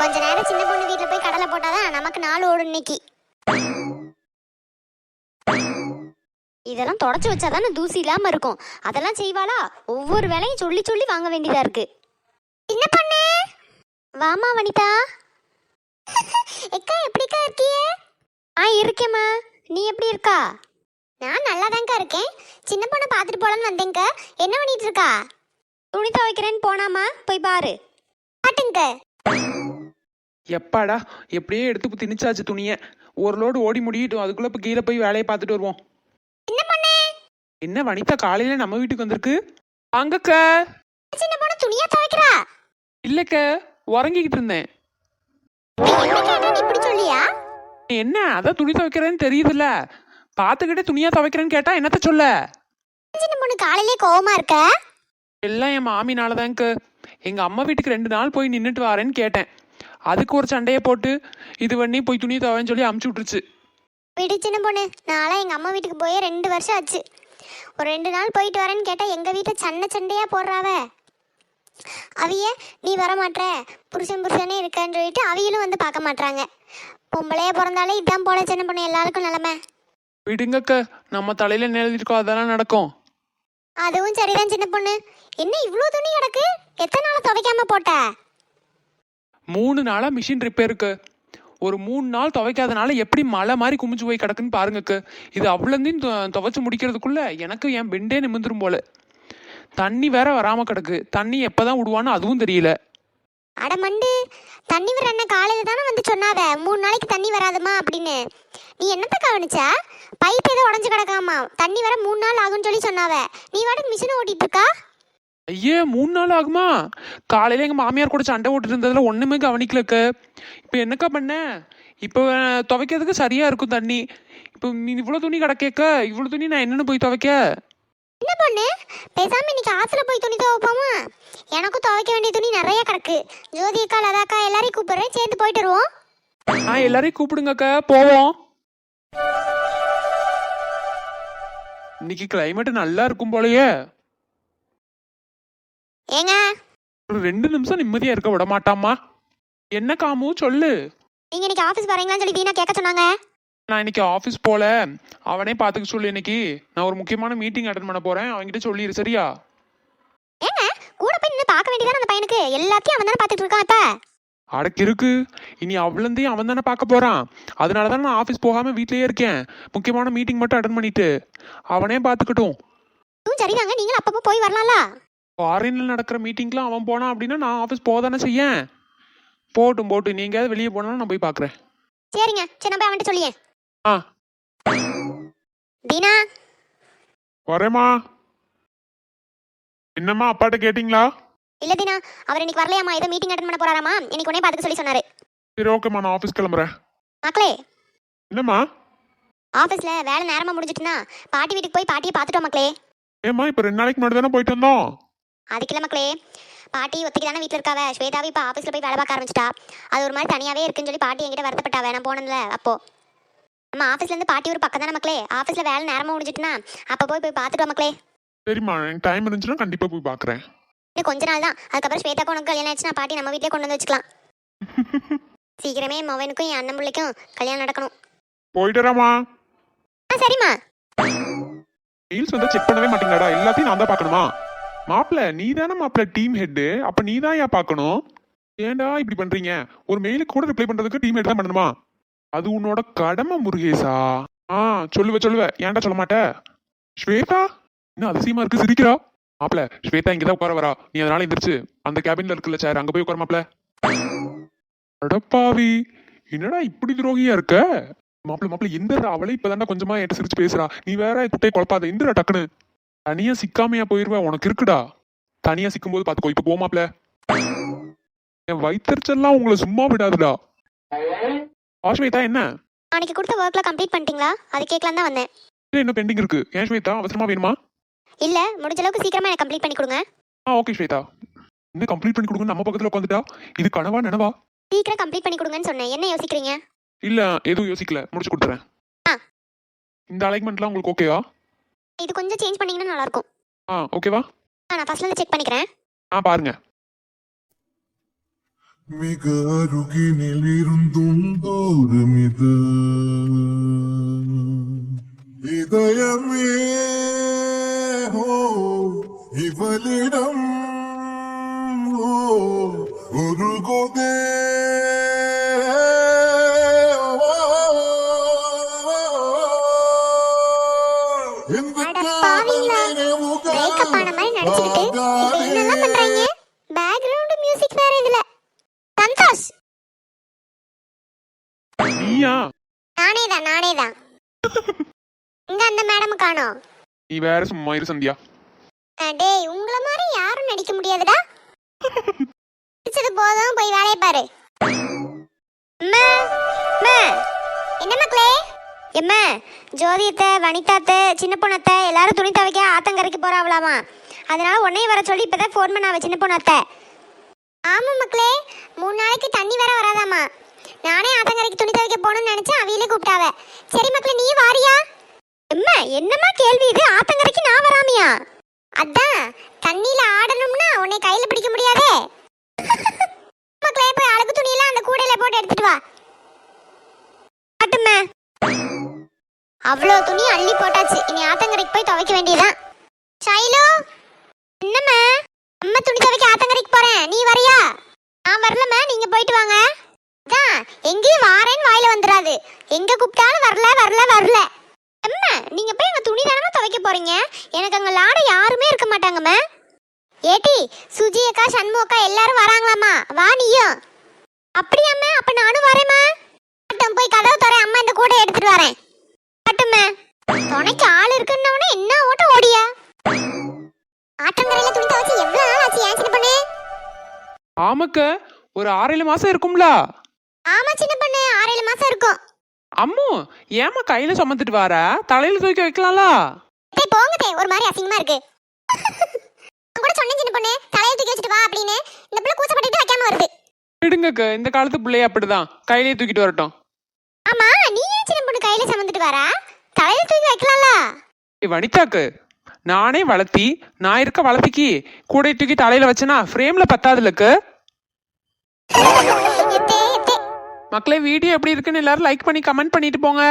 கொஞ்ச நேரம் சின்ன பொண்ணு வீட்டுல போய் கடலை போட்டாதான் நமக்கு நாள் ஓடும் இன்னைக்கு. இதெல்லாம் தொடச்சு வச்சாதானே தூசி இல்லாம இருக்கும். அதெல்லாம் செய்வாளா? ஒவ்வொரு வேலையும் சொல்லி சொல்லி வாங்க வேண்டியதா இருக்கு. சின்ன பொண்ணு வாமா வனிதா. எக்கா எப்படிக்கா இருக்கிய? இருக்கேம்மா. நீ எப்படி இருக்கா? நான் நல்லாதான்க்கா இருக்கேன். சின்ன பொண்ணை பார்த்துட்டு போலான்னு வந்தேங்க. என்ன பண்ணிட்டு இருக்கா? துணி துவைக்கிறேன்னு போனாமா, போய் பாரு. பாட்டுங்க. எப்பாடா எப்படியே எடுத்து திணிச்சாச்சு துணிய. ஒரு லோடு ஓடி முடியிட்டோம். அதுக்குள்ள இப்ப கீழே போய் வேலையை பார்த்துட்டு வருவோம். சின்ன பொண்ணு என்ன வனிதா காலையில நம்ம வீட்டுக்கு வந்திருக்கு? அங்கக்க சின்ன பொண்ணு துணியா துவைக்கிறா? இல்லக்க, உறங்கிக்கிட்டு இருந்தேன். இப்படி சொல்லியா? என்ன அதான் துணி துவைக்கிறேன்னு தெரியுதுல்ல, பாத்துக்கிட்டே துணியா துவைக்கிறேன்னு கேட்டா என்னத்த சொல்ல? சின்ன பொண்ணு காலையிலே கோவமா இருக்க? எல்லாம் என் மாமினாலதான்க்கு. எங்க அம்மா வீட்டுக்கு 2 நாள் போய் நின்றுட்டு வரேன்னு கேட்டேன். அதுக்கு ஒரு சண்டையை போட்டு இது பண்ணி போய் துணி துவைன்னு சொல்லி அமுச்சு விட்டுருச்சு. விடு சின்ன பொண்ணு, நாளா எங்க அம்மா வீட்டுக்கு போய் 2 வருஷம் ஆச்சு. ஒரு 2 நாள் போயிட்டு வரேன்னு கேட்டா எங்க வீட்டை சண்டையா போடுறாவ. அவிய நீ வர மாட்டே, புருஷனே இருக்கன்னு சொல்லிட்டு அவியலும் வந்து பார்க்க மாட்டாங்க. பொம்பளையா பிறந்தாலே இதான் போல சின்ன பொண்ணு, எல்லாருக்கும் நிலைமை. விடுங்கக்க, நம்ம தலையில எழுதிருக்கோம், அதெல்லாம் நடக்கும். அதுவும் சரிதான் சின்ன பொண்ணு. என்ன இவ்வளோ துணி கிடக்கு? எத்தனை நாள் துவைக்காம போட்ட? 3 நாளா மிஷின் ரிப்பேருக்கு. ஒரு 3 நாள் துவைக்காதனால எப்படி மழை மாதிரி குமிச்சு போய் கிடக்குன்னு பாருங்கக்கு. இது அவ்வளோந்தையும் துவைச்சு முடிக்கிறதுக்குள்ள எனக்கு என் பெண்டே நிமிந்துரும் போல. தண்ணி வேற வராம கிடக்கு. தண்ணி எப்பதான் விடுவான்னு அதுவும் தெரியல. அடமண்டு, தண்ணி வர என்ன காலையில தானே வந்து சொன்னாவ 3 நாளைக்கு தண்ணி வராதுமா அப்படின்னு. நீ என்னத்த கவனிச்சா? பைப் ஏதோ உடஞ்சு கிடக்காமா, தண்ணி வர 3 நாள் ஆகும்னு சொல்லி சொன்னாவ. நீ வாட்டுக்கு மிஷினை ஓட்டிட்டு இருக்கா? ஐயே 3 நாள் ஆகுமா? காலையில எங்க மாமியார் கூட சண்டை ஓட்டுட்டு இருந்ததுல ஒண்ணுமே கவனிக்கலக்க. இப்ப என்னக்கா பண்ண? இப்ப துவைக்கிறதுக்கு சரியா இருக்கும் தண்ணி. இப்ப இவ்வளவு துணி கிடக்கேக்க, இவ்வளவு துணி நான் என்னன்னு போய் துவைக்க? என்ன பொண்ணு, பேசாம இன்னைக்கு ஆத்துல போய் துணி துவைப்போமா? எனக்கும் துவைக்க வேண்டிய துணி நிறைய கிடக்கு. ஜோதி அக்கா, லதாக்கா எல்லாரையும் கூப்பிடுறேன், சேர்ந்து போயிட்டு வருவோம். எல்லாரையும் கூப்பிடுங்கக்கா, போவோம். இன்னைக்கு கிளைமேட் நல்லா இருக்கும் போலயே. ஏங்க ஒரு 2 நிமிஷம் நிம்மதியா இருக்க விட மாட்டாமா? என்ன காமு சொல்லு. நீங்க இன்னைக்கு ஆபீஸ் வரீங்களான்னு சொல்லி வீணா கேட்க சொன்னாங்க. நான் இன்னைக்கு ஆபீஸ் போல, அவனே பாத்துக்க சொல்லு. இன்னைக்கு நான் ஒரு முக்கியமான மீட்டிங் அட்டெண்ட் பண்ண போறேன், அவன்கிட்ட சொல்லிடு சரியா? ஏங்க கூட போய் நின்று பார்க்க வேண்டியதானே அந்த பையனுக்கு? எல்லாத்தையும் அவன் தானே பார்த்துட்டு இருக்கான் இப்ப. அடக்கு இருக்கு. இனி அவ்வளந்தையும் அவன் தானே பார்க்க போறான். அதனாலதான் நான் ஆபீஸ் போகாம வீட்லயே இருக்கேன். முக்கியமான மீட்டிங் மட்டும் அட்டெண்ட் பண்ணிட்டு அவனே பாத்துக்கட்டும். சரிதாங்க, நீங்களும் அப்பப்போ போய் வரலாம்ல. ஃபாரின்ல நடக்கிற மீட்டிங்லாம் அவன் போனான் அப்படின்னா நான் ஆஃபீஸ் போதானே செய்யேன். போட்டு நீங்க வெளியே போனாலும் நான் போய் பார்க்குறேன். சரிங்க, சரி நான் போய் அவன்கிட்ட சொல்லியே. தீனா வரேம்மா. என்னம்மா அப்பாட்ட கேட்டிங்களா? இல்ல தீனா, அவர் இன்னைக்கு வரலையாமா, ஏதோ மீட்டிங் அட்டெண்ட் பண்ண போறாராமா. இன்னைக்கு உடனே பார்த்துக்க சொல்லி சொன்னாரு. சரி ஓகேம்மா, நான் ஆஃபீஸ் கிளம்புறேன். மக்களே, என்னம்மா? ஆஃபீஸ்ல வேலை நேரமா முடிஞ்சிட்டுனா பாட்டி வீட்டுக்கு போய் பாட்டியை பார்த்துட்டோம் மக்களே. ஏம்மா இப்போ 2 நாளைக்கு முன்னாடி தானே போயிட்டு வந்தோம். அதுக்கு இல்லை மக்களே, பாட்டி ஒத்திக்கு தானே வீட்டில் இருக்காவ. ஸ்வேதாவை இப்போ ஆஃபீஸில் போய் வேலை பார்க்க ஆரம்பிச்சிட்டா. அது ஒரு மாதிரி தனியாகவே இருக்குன்னு சொல்லி பாட்டி என்கிட்ட வருத்தப்பட்டாவ நான் போனதில்ல. அப்போ நம்ம ஆஃபீஸ்லேருந்து பாட்டி ஒரு பக்கம் தானே மக்களே. ஆஃபீஸில் வேலை நேரமாக முடிஞ்சிட்டுனா அப்போ போய் பார்த்துட்டோம் மக்களே. சரிம்மா, எனக்கு டைம் இருந்துச்சுன்னா கண்டிப்பாக போய் பார்க்குறேன். இன்னும் கொஞ்ச நாள் தான், அதுக்கப்புறம் ஸ்வேதாக்கு உனக்கு கல்யாணம் ஆச்சுன்னா பாட்டி நம்ம வீட்டிலே கொண்டு வந்து வச்சுக்கலாம். சீக்கிரமே மவனுக்கும் என் அண்ணன் பிள்ளைக்கும் கல்யாணம் நடக்கணும். போயிட்டுறாமா? சரிம்மா. ரீல்ஸ் வந்து செக் பண்ணவே மாட்டீங்களாடா? எல்லாத்தையும் நான் தான் பார்க்கணுமா? மாப்பிள்ள நீ தானே மாப்பிள்ள டீம் ஹெட்டு, அப்ப நீ தான் ஏன் பார்க்கணும்? ஏன்டா இப்படி பண்றீங்க? ஒரு மெயிலுக்கு கூட ரிப்ளை பண்றதுக்கு டீம் ஹெட் தான் பண்ணணுமா? அது உன்னோட கடமை முருகேசா. சொல்லுவ ஏன்டா சொல்ல மாட்ட? ஸ்வேதா இன்னும் அதிசயமா இருக்கு, சிரிக்கிறா. மாப்பிள்ள ஸ்வேதா இங்கதான் உட்கார வரா, நீ அதனால எந்திரிச்சு அந்த கேபின்ல இருக்குல்ல சேர், அங்க போய் உட்கார மாப்பிள்ள. அடப்பாவி, என்னடா இப்படி துரோகியா இருக்க? மாப்பிள்ள எந்திரா, அவளே இப்பதான்டா கொஞ்சமா என்கிட்ட சிரிச்சு பேசுறா. நீ வேற குட்டையை குழப்பாத, எந்திரா டக்குன்னு. தனியா சிக்காமையா போயிருவா, உனக்கு இருக்குடா. தனியா சிக்கும் போது பாத்துக்கோ. இப்ப போமாப்ல, என் வயிற்றுச்செல்லாம் உங்களை சும்மா விடாதுடா. ஸ்வேதா என்ன அன்னைக்கு கொடுத்த ஒர்க்ல கம்ப்ளீட் பண்ணிட்டீங்களா? அது கேட்கலாம் தான் வந்தேன். என்ன பெண்டிங் இருக்கு? ஏன் ஸ்வேதா அவசரமா வேணுமா? இல்ல, முடிஞ்ச அளவுக்கு சீக்கிரமா எனக்கு கம்ப்ளீட் பண்ணி கொடுங்க. ஓகே ஸ்வேதா, இன்னும் கம்ப்ளீட் பண்ணி கொடுங்க. நம்ம பக்கத்துல உட்காந்துட்டா இது கனவா நனவா? சீக்கிரம் கம்ப்ளீட் பண்ணி கொடுங்கன்னு சொன்னேன், என்ன யோசிக்கிறீங்க? இல்ல எதுவும் யோசிக்கல, முடிச்சு கொடுத்துறேன். இந்த அலைன்மெண்ட்லாம் உங்களுக்கு ஓகேவா? இது கொஞ்சம் சேஞ்ச் பண்ணீங்கன்னா நல்லா இருக்கும். ஓகேவா? நான் ஃபர்ஸ்ட்ல இருந்து செக் பண்ணிக்கிறேன். பாருங்க. மிக அருகினில் இருந்தும் தூரம் இது இதயமே ஓ இவளிடம் ஓ உருகுதே அட பாவிங்களா, பிரேக்கப் ஆன மாதிரி நடிச்சுக்கிட்டு இப்ப என்னெல்லாம் பண்றாங்க? பேக்ரவுண்ட் மியூசிக் வேற இதுல. சந்தோஷ், நீயா? நானேதான். இங்க அந்த மேடம் காணோம். நீ வேற சும்மா இரு சந்தியா. டேய், உங்கள மாதிரி யாரும் நடிக்க முடியாதுடா. பிடிச்சது போதும், போய் வேலையை பாரு. அம்மா, அம்மா, என்ன மக்களே? எம்மா, ஜோதியத்தை, வனிதாத்தை, சின்ன பொண்ணத்தை எல்லாரும் துணி துவைக்க ஆத்தங்கரைக்கு போறாவலாமா? அதனால உன்னையும் வர சொல்லி இப்பதான் ஃபோன் பண்ணாவ சின்ன பொண்ணத்தை. ஆமா மக்களே, 3 நாளைக்கு தண்ணி வேற வராதாமா. நானே ஆத்தங்கரைக்கு துணி துவைக்க போகணும்னு நினைச்சேன், அவியிலே கூப்பிட்டாவ. சரி மக்களே, நீ வாரியா? எம்மா, என்னம்மா கேள்வி இது? ஆத்தங்கரைக்கு நான் வராமியா? அதான் தண்ணியில ஆடணும்னா உன்னை கையில பிடிக்க முடியாதே. மக்களே, போய் அழுக்கு துணியெல்லாம் அந்த கூடையில போட்டு எடுத்துட்டு வா. ஆட்டுமே, அவ்வளோ துணி அள்ளி போட்டாச்சு. இனி ஆத்தங்கரைக்கு போய் துவைக்க வேண்டியதான். ஷைலு, என்னம்மா? அம்மா துணி துவைக்க ஆத்தங்கரைக்கு போறேன், நீ வரியா? நான் வரலம்மா, நீங்க போயிட்டு வாங்க. அதான் எங்கேயும் வாரேன்னு வாயில வந்துடாது. எங்க கூப்பிட்டாலும் வரல. அம்மா, நீங்க போய் அங்க துணி தானமா துவைக்க போறீங்க? எனக்கு அங்க லாட யாருமே இருக்க மாட்டாங்கம்மா. ஏட்டி, சுஜி அக்கா, சண்மு அக்கா எல்லாரும் வராங்களாமா, வா நீயும். அப்படியாம்மா, அப்ப நானும் வரேம்மா. போய் கதவு தர, அம்மா இந்த கூடை எடுத்துட்டு வரேன். கட்டுமே, துணைக்கு ஆள் இருக்குன்னு என்ன ஓட்ட ஓடியா? ஆற்றங்கரையில துணி துவைச்சு எவ்வளவு நாள் ஆச்சு ஏன் சின்ன பொண்ணு? ஆமாக்க, ஒரு 6-7 மாசம் இருக்கும்ல. ஆமா சின்ன பொண்ணு, 6-7 மாசம் இருக்கும். அம்மு, ஏமா கையில சுமந்துட்டு வார? தலையில தூக்கி வைக்கலாம்ல. டேய் போங்க டேய், ஒரு மாதிரி அசிங்கமா இருக்கு. நான் கூட சொன்னேன் சின்ன பொண்ணு, தலையில தூக்கி வச்சிட்டு வா அப்படின்னு. இந்த புள்ள கூச்சப்பட்டுட்டு வைக்காம வருது. விடுங்கக்க, இந்த காலத்து பிள்ளைய அப்படிதான், கையிலே தூக்கிட்டு வரட்டும். ஆமா, நீ ஏன் சின்ன பொண்ணு கையில சுமந்துட்டு வரா? தலையில தூக்கி வைக்கலாம்ல. வனிதாக்கு, நானே வளர்த்தி, நான் இருக்க வளர்த்திக்கு கூடை தூக்கி தலையில வச்சனா ஃப்ரேம்ல பத்தாதுலக்கு. எத்தே. மக்களே, வீடியோ எப்படி இருக்குன்னு எல்லாரும் லைக் பண்ணி கமெண்ட் பண்ணிட்டு போங்க.